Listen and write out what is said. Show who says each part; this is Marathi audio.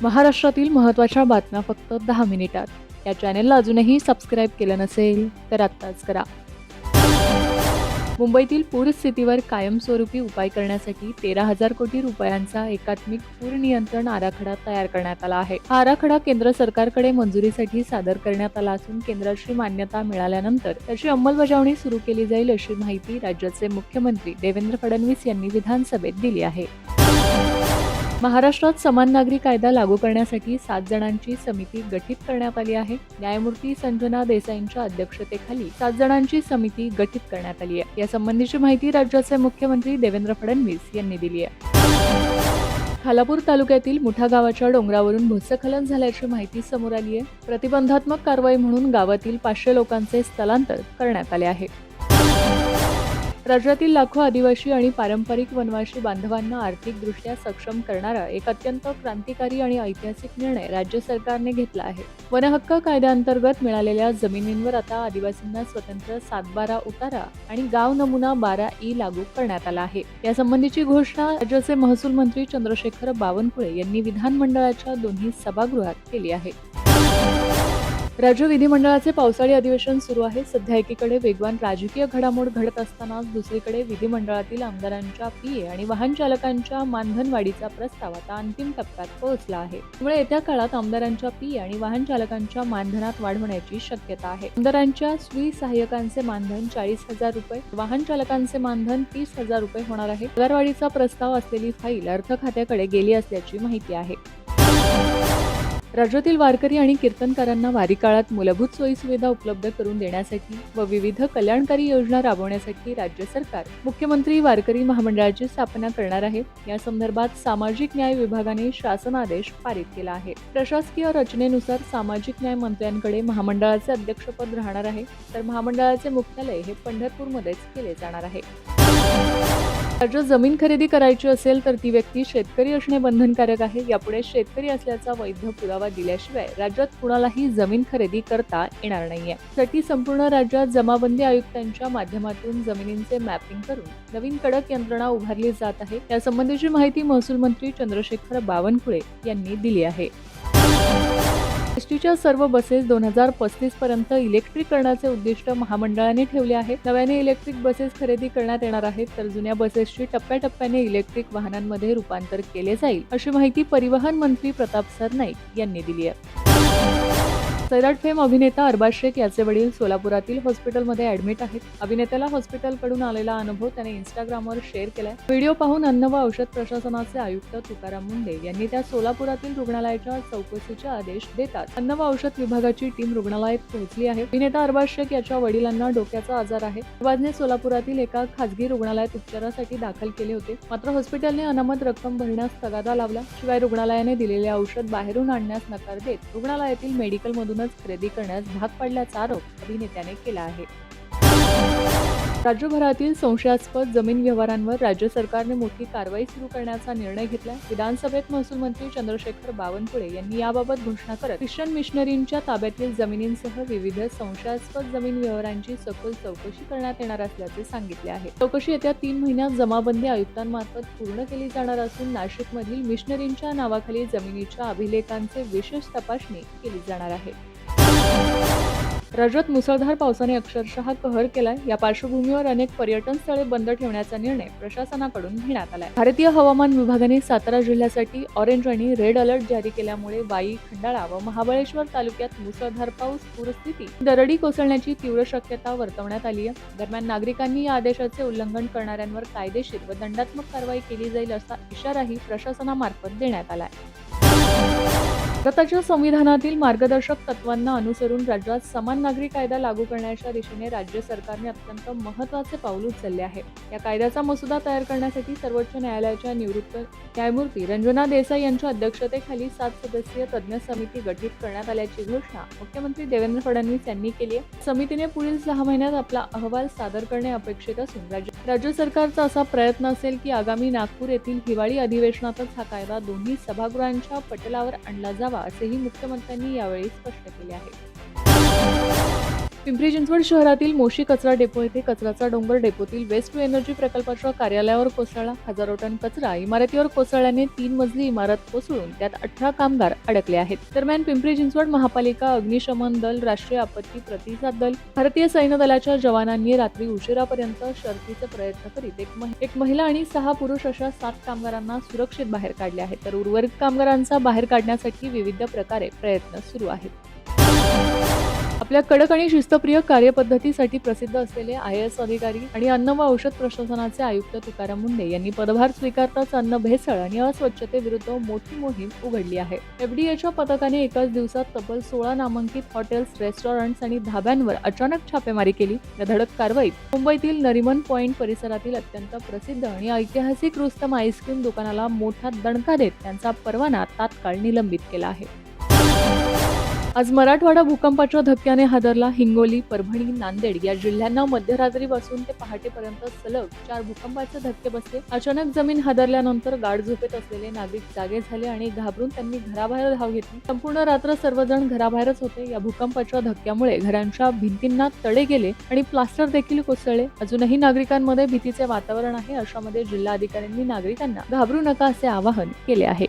Speaker 1: महाराष्ट्रातील महत्त्वाच्या बातम्या फक्त 10 मिनिटात. या चॅनेलला अजूनही सबस्क्राईब केलं नसेल तर आत्ताच करा. मुंबईतील पूरस्थितीवर कायमस्वरूपी उपाय करण्यासाठी 13,000 कोटी रुपयांचा एकात्मिक पूर नियंत्रण आराखडा तयार करण्यात आला आहे. हा आराखडा केंद्र सरकारकडे मंजुरीसाठी सादर करण्यात आला असून केंद्राची मान्यता मिळाल्यानंतर त्याची अंमलबजावणी सुरू केली जाईल, अशी माहिती राज्याचे मुख्यमंत्री देवेंद्र फडणवीस यांनी विधानसभेत दिली आहे. महाराष्ट्रात समान नागरी कायदा लागू करण्यासाठी 7 जणांची समिती गठीत करण्यात आली आहे. न्यायमूर्ती संजना देसाईंच्या अध्यक्षतेखाली 7 जणांची समिती गठीत करण्यात आली आहे. यासंबंधीची माहिती राज्याचे मुख्यमंत्री देवेंद्र फडणवीस यांनी दिली आहे. खालापूर तालुक्यातील मुठा गावाच्या डोंगरावरून भूस्खलन झाल्याची माहिती समोर आली आहे. प्रतिबंधात्मक कारवाई म्हणून गावातील 500 लोकांचे स्थलांतर करण्यात आले आहे. राज्यातील लाखो आदिवासी आणि पारंपरिक वनवासी बांधवांना आर्थिकदृष्ट्या सक्षम करणारा एक अत्यंत क्रांतिकारी आणि ऐतिहासिक निर्णय राज्य सरकारने घेतला आहे. वनहक्क कायद्याअंतर्गत मिळालेल्या जमिनींवर आता आदिवासींना स्वतंत्र 7/12 उतारा आणि गाव नमुना 12E लागू करण्यात आला आहे. यासंबंधीची घोषणा राज्याचे महसूल मंत्री चंद्रशेखर बावनकुळे यांनी विधानमंडळाच्या दोन्ही सभागृहात केली आहे. राज्य विधिमंडळाचे पावसाळी अधिवेशन सुरू आहे. सध्या एकीकडे वेगवान राजकीय घडामोड घडत असतानाच दुसरीकडे विधिमंडळातील आमदारांच्या पीए आणि वाहन चालकांच्या मानधन वाढीचा प्रस्ताव आता अंतिम टप्प्यात पोहोचला आहे. त्यामुळे येत्या काळात आमदारांच्या पीए आणि वाहन चालकांच्या मानधनात वाढ होण्याची शक्यता आहे. आमदारांच्या स्वीसहाय्यकांचे मानधन 40,000 रुपये, वाहन चालकांचे मानधन 30,000 रुपये होणार आहे. पगारवाढीचा प्रस्ताव असलेली फाईल अर्थ खात्याकडे गेली असल्याची माहिती आहे. राज्यातील वारकरी आणि कीर्तनकारांना वारी काळात मूलभूत सोयीसुविधा उपलब्ध करून देण्यासाठी व विविध कल्याणकारी योजना राबवण्यासाठी राज्य सरकार मुख्यमंत्री वारकरी महामंडळाची स्थापना करणार आहे. या संदर्भात सामाजिक न्याय विभागाने शासनादेश पारित केला आहे. प्रशासकीय रचनेनुसार सामाजिक न्याय मंत्र्यांकडे महामंडळाचे अध्यक्षपद राहणार आहे, तर महामंडळाचे मुख्यालय हे पंढरपूरमध्येच केले जाणार आहे. राज्यात जमीन खरेदी करायची असेल तर ती व्यक्ती शेतकरी असणे बंधनकारक आहे. यापुढे शेतकरी असल्याचा वैध पुरावा दिल्याशिवाय राज्यात कुणालाही जमीन खरेदी करता येणार नाहीये. यासाठी संपूर्ण राज्यात जमाबंदी आयुक्तांच्या माध्यमातून जमिनींचे मॅपिंग करून नवीन कडक यंत्रणा उभारली जात आहे. यासंबंधीची माहिती महसूल मंत्री चंद्रशेखर बावनकुळे यांनी दिली आहे. एसटीच्या सर्व बसेस 2035 पर्यंत इलेक्ट्रिक करण्याचे उद्दिष्ट महामंडळाने ठेवले आहे. नव्याने इलेक्ट्रिक बसेस खरेदी करण्यात येणार आहेत, तर जुन्या बसेसची टप्प्याटप्प्याने इलेक्ट्रिक वाहनांमध्ये रूपांतर केले जाईल, अशी माहिती परिवहन मंत्री प्रताप सरनाईक यांनी दिली आहे. सैराट फेम अभिनेता अरबाज शेख याचे वडील सोलापुरातील हॉस्पिटलमध्ये ऍडमिट आहेत. अभिनेत्याला हॉस्पिटलकडून आलेला अनुभव त्याने इंस्टाग्रामवर शेअर केलाय. व्हिडिओ पाहून अन्न व औषध प्रशासनाचे आयुक्त तुकाराम मुंडे यांनी त्या सोलापुरातील रुग्णालयाच्या चौकशीचे आदेश देतात अन्न व औषध विभागाची टीम रुग्णालयात पोहोचली आहे. अभिनेता अरबाज शेख याच्या वडिलांना डोक्याचा आजार आहे. अरबाजने सोलापुरातील एका खासगी रुग्णालयात उपचारासाठी दाखल केले होते, मात्र हॉस्पिटलने अनामत रक्कम भरण्यास तगादा लावला. शिवाय रुग्णालयाने दिलेले औषध बाहेरून आणण्यास नकार देत रुग्णालयातील मेडिकलमधून खरेदी करण्यास भाग पाडल्याचा आरोप अभिनेत्याने केला आहे. राज्यभरातील संशयास्पद जमीन व्यवहारांवर राज्य सरकारने मोठी कारवाई सुरू करण्याचा निर्णय घेतलाय. विधानसभेत महसूल मंत्री चंद्रशेखर बावनकुळे यांनी याबाबत घोषणा करत ख्रिश्चन मिशनरींच्या ताब्यातील जमिनींसह विविध संशयास्पद जमीन व्यवहारांची सखोल चौकशी करण्यात येणार असल्याचे सांगितले आहे. चौकशी येत्या 3 महिन्यात जमाबंदी आयुक्तांमार्फत पूर्ण केली जाणार असून नाशिकमधील मिशनरींच्या नावाखाली जमिनीच्या अभिलेखांचे विशेष तपासणी केली जाणार आहे. राज्यात मुसळधार पावसाने अक्षरशः कहर केलाय. या पार्श्वभूमीवर अनेक पर्यटन स्थळे बंद ठेवण्याचा निर्णय प्रशासनाकडून घेण्यात आलाय. भारतीय हवामान विभागाने सातारा जिल्ह्यासाठी ऑरेंज आणि रेड अलर्ट जारी केल्यामुळे वाई, खंडाळा व महाबळेश्वर तालुक्यात मुसळधार पाऊस, पूरस्थिती, दरडी कोसळण्याची तीव्र शक्यता वर्तवण्यात आली आहे. दरम्यान नागरिकांनी या आदेशाचे उल्लंघन करणाऱ्यांवर कायदेशीर व दंडात्मक कारवाई केली जाईल असा इशाराही प्रशासनामार्फत देण्यात आलाय. भारताच्या संविधानातील मार्गदर्शक तत्वांना अनुसरून राज्यात समान नागरी कायदा लागू करण्याच्या दिशेने राज्य सरकारने अत्यंत महत्त्वाचे पाऊल उचलले आहे. या कायद्याचा मसुदा तयार करण्यासाठी सर्वोच्च न्यायालयाच्या निवृत्त न्यायमूर्ती रंजना देसाई यांच्या अध्यक्षतेखाली 7 सदस्यीय तज्ज्ञ समिती गठीत करण्यात आल्याची घोषणा मुख्यमंत्री देवेंद्र फडणवीस यांनी केली आहे. समितीने पुढील 6 महिन्यात आपला अहवाल सादर करणे अपेक्षित असून राज्य सरकारचा असा प्रयत्न असेल की आगामी नागपूर येथील हिवाळी अधिवेशनातच हा कायदा दोन्ही सभागृहांच्या पटलावर आणला जावा, असेही मुख्यमंत्र्यांनी यावेळी स्पष्ट केले आहे. पिंपरी चिंचवड शहरातील मोशी कचरा डेपो येथे कचऱ्याचा डोंगर डेपोतील वेस्ट टू एनर्जी प्रकल्पाच्या कार्यालयावर कोसळला. हजारो टन कचरा इमारतीवर कोसळल्याने 3 मजली इमारत कोसळून त्यात 18 कामगार अडकले आहेत. दरम्यान पिंपरी चिंचवड महापालिका, अग्निशमन दल, राष्ट्रीय आपत्ती प्रतिसाद दल, भारतीय सैन्य दलाच्या जवानांनी रात्री उशिरापर्यंत शर्थीचे प्रयत्न करीत एक महिला आणि 6 पुरुष अशा 7 कामगारांना सुरक्षित बाहेर काढले आहेत. तर उर्वरित कामगारांचा बाहेर काढण्यासाठी विविध प्रकारे प्रयत्न सुरू आहेत. आपल्या कडक आणि शिस्तप्रिय कार्यपद्धतीसाठी प्रसिद्ध असलेले IAS अधिकारी आणि अन्न व औषध प्रशासनाचे आयुक्त तुकाराम मुंढे यांनी पदभार स्वीकारताच अन्न भेसळ आणि अस्वच्छतेविरुद्ध मोठी मोहीम उघडली आहे. FDAच्या पथकाने एकाच दिवसात तब्बल 16 नामांकित हॉटेल्स, रेस्टॉरंट्स आणि धाब्यांवर अचानक छापेमारी केली. या धडक कारवाईत मुंबईतील नरिमन पॉइंट परिसरातील अत्यंत प्रसिद्ध आणि ऐतिहासिक रुस्तम आईस्क्रीम दुकानाला मोठा दणका देत त्यांचा परवाना तात्काळ निलंबित केला आहे. आज मराठवाडा भूकंपाच्या धक्क्याने हादरला. हिंगोली, परभणी, नांदेड या जिल्ह्यांना मध्यरात्रीपासून ते पहाटेपर्यंत सलग 4 भूकंपाचे धक्के बसले. अचानक जमीन हादरल्यानंतर गाढ झोपेत असलेले नागरिक जागे झाले आणि घाबरून त्यांनी घराबाहेर धाव घेतली. संपूर्ण रात्र सर्वजण घराबाहेरच होते. या भूकंपाच्या धक्क्यामुळे घरांच्या भिंतींना तडे गेले आणि प्लास्टर देखील कोसळले. अजूनही नागरिकांमध्ये भीतीचे वातावरण आहे. अशामध्ये जिल्हाधिकाऱ्यांनी नागरिकांना घाबरू नका असे आवाहन केले आहे.